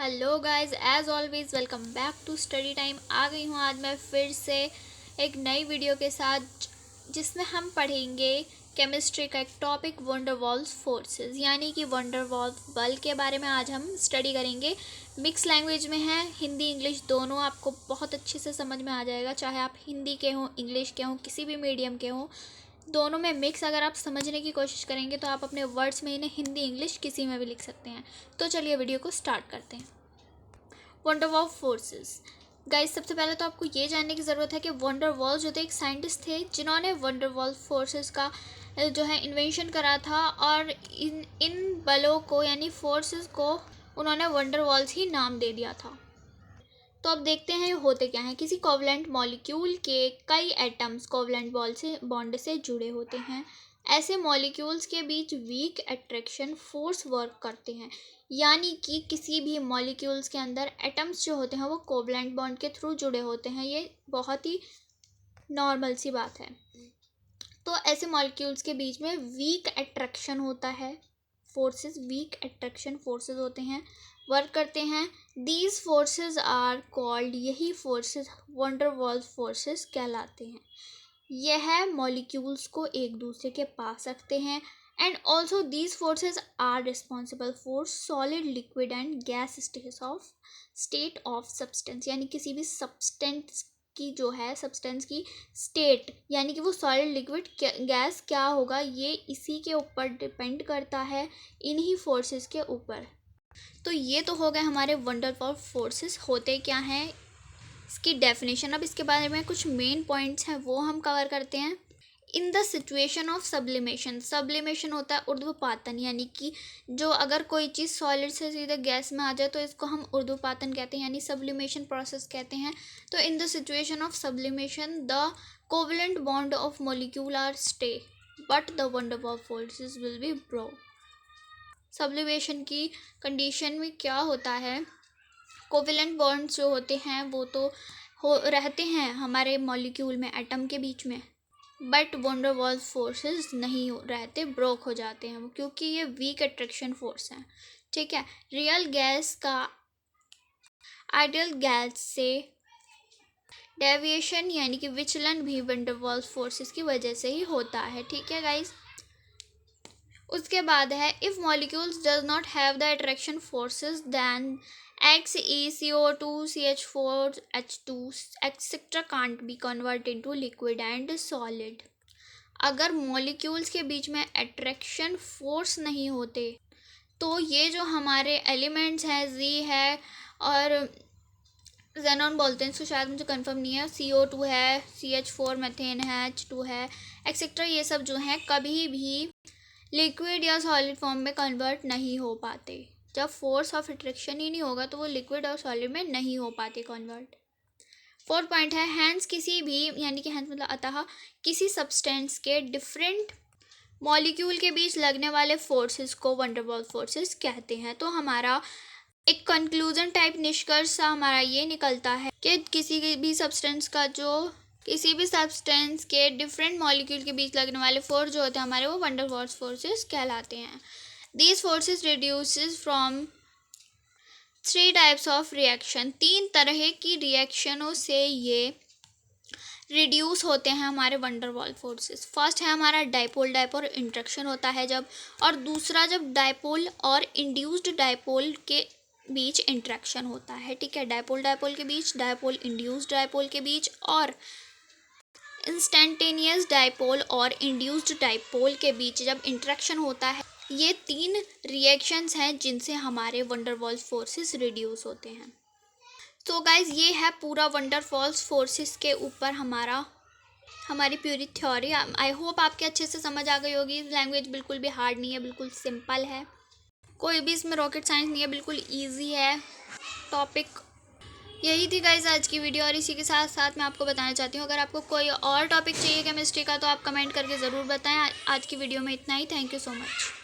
Hello guys, as always welcome back to study time. आ गई हूँ आज मैं फिर से एक नई वीडियो के साथ जिसमें हम पढ़ेंगे केमिस्ट्री का एक टॉपिक वंडरवॉल्स फोर्सेस, यानी कि वंडरवॉल्स बल के बारे में आज हम स्टडी करेंगे। मिक्स लैंग्वेज में है, हिंदी इंग्लिश दोनों आपको बहुत अच्छे से समझ में आ जाएगा, चाहे आप हिंदी के हों, इंग्लिश के हों, किसी भी मीडियम के हों, दोनों में मिक्स अगर आप समझने की कोशिश करेंगे तो आप अपने वर्ड्स में इन्हें हिंदी इंग्लिश किसी में भी लिख सकते हैं। तो चलिए वीडियो को स्टार्ट करते हैं। वंडरवॉल्स फोर्सेस गाइस, सबसे पहले तो आपको ये जानने की ज़रूरत है कि वंडरवॉल्स जो थे एक साइंटिस्ट थे जिन्होंने वंडरवॉल्स फोर्सेस का जो है इन्वेंशन करा था, और इन बलों को यानी फोर्सेस को उन्होंने वंडरवॉल्स ही नाम दे दिया था। तो अब देखते हैं ये होते क्या हैं। किसी कोवलेंट मॉलिक्यूल के कई एटम्स कोवलेंट बॉन्ड से जुड़े होते हैं। ऐसे मॉलिक्यूल्स के बीच वीक अट्रैक्शन फोर्स वर्क करते हैं, यानी कि किसी भी मॉलिक्यूल्स के अंदर एटम्स जो होते हैं वो कोवलेंट बॉन्ड के थ्रू जुड़े होते हैं। ये बहुत ही नॉर्मल सी बात है। तो ऐसे मॉलिक्यूल्स के बीच में वीक अट्रैक्शन होता है, फोर्सेस वीक अट्रैक्शन फोर्सेस होते हैं, वर्क करते हैं। दीज फोर्सेस आर कॉल्ड, यही फोर्सेस वंडरवॉल्स फोर्सेस कहलाते हैं। यह मॉलिक्यूल्स को एक दूसरे के पास रखते हैं। And also these forces are responsible for solid liquid and gas state of substance, यानी किसी भी सब्सटेंस की जो है सब्सटेंस की स्टेट, यानी कि वो सॉलिड लिक्विड गैस क्या होगा, ये इसी के ऊपर डिपेंड करता है, इन्हीं फोर्सेस के ऊपर। तो ये तो हो गए हमारे वंडरवॉल्स फोर्सेस होते क्या हैं, इसकी डेफिनेशन। अब इसके बारे में कुछ मेन पॉइंट्स हैं वो हम कवर करते हैं। इन the situation of sublimation, sublimation होता है ऊर्ध्वपातन, यानी कि जो अगर कोई चीज़ सॉलिड से सीधे गैस में आ जाए तो इसको हम ऊर्ध्वपातन कहते हैं, यानी सब्लिमेशन प्रोसेस कहते हैं। तो in the situation of sublimation the covalent bond of molecule are stay but the van der Waals forces will be broke. Sublimation की कंडीशन में क्या होता है, कोवलेंट बॉन्ड्स जो होते हैं वो तो रहते हैं हमारे मॉलिक्यूल में, एटम के बीच में, बट वंडरवॉल्स फोर्सेस नहीं रहते, ब्रोक हो जाते हैं वो, क्योंकि ये वीक अट्रैक्शन फोर्स हैं। ठीक है। रियल गैस का आइडियल गैस से डेविएशन यानी कि विचलन भी वंडरवॉल्स फोर्सेस की वजह से ही होता है। ठीक है गाइस। उसके बाद है, if molecules does not have the attraction forces then Xe, CO2, CH4, H2 etc. can't be converted into liquid and solid। अगर मॉलिक्यूल्स के बीच में अट्रैक्शन फोर्स नहीं होते तो ये जो हमारे एलिमेंट्स हैं, जी है और जेनॉन बोलते हैं इसको, शायद मुझे कंफर्म नहीं है, CO2 है, CH4 मीथेन है, H2 है एक्सेट्रा, ये सब जो हैं कभी भी लिक्विड या सॉलिड फॉर्म में कन्वर्ट नहीं हो पाते। जब फोर्स ऑफ अट्रैक्शन ही नहीं होगा तो वो लिक्विड और सॉलिड में नहीं हो पाते कन्वर्ट। फोर्थ पॉइंट है, हैंस किसी भी, यानी कि हैंस मतलब अतः किसी सब्सटेंस के डिफरेंट मॉलिक्यूल के बीच लगने वाले फोर्सेस को वंडरवॉल्स फोर्सेस कहते हैं। तो हमारा एक कंक्लूजन टाइप निष्कर्ष हमारा ये निकलता है कि किसी भी सब्सटेंस के डिफरेंट मॉलिक्यूल के बीच लगने वाले फोर्स जो होते हैं हमारे, वो वंडरवॉल्स फोर्सेस कहलाते हैं। These forces reduces from 3 types of reaction, 3 तरह की रिएक्शनों से ये रिड्यूस होते हैं हमारे वंडरवॉल्स फोर्सेस। फर्स्ट है हमारा डाइपोल डाइपोल इंट्रैक्शन होता है जब, और दूसरा जब डाइपोल और इंड्यूस्ड डाइपोल के बीच इंट्रैक्शन होता है। ठीक है। डाइपोल डाइपोल के बीच, डाइपोल इंड्यूस्ड डाइपोल के बीच, और इंस्टेंटेनियस डाइपोल और इंड्यूस्ड डाइपोल के बीच जब इंट्रैक्शन होता है। ये 3 रिएक्शंस हैं जिनसे हमारे वंडरवॉल्स फोर्सेस रिड्यूस होते हैं। तो गाइज ये है पूरा वंडरवॉल्स फोर्सेस के ऊपर हमारी पूरी थ्योरी। आई होप आपके अच्छे से समझ आ गई होगी। लैंग्वेज बिल्कुल भी हार्ड नहीं है, बिल्कुल सिंपल है, कोई भी इसमें रॉकेट साइंस नहीं है, बिल्कुल ईजी है टॉपिक। यही थी गाइज आज की वीडियो, और इसी के साथ साथ मैं आपको बताना चाहती हूँ, अगर आपको कोई और टॉपिक चाहिए केमिस्ट्री का तो आप कमेंट करके ज़रूर बताएं। आज की वीडियो में इतना ही। Thank you so much.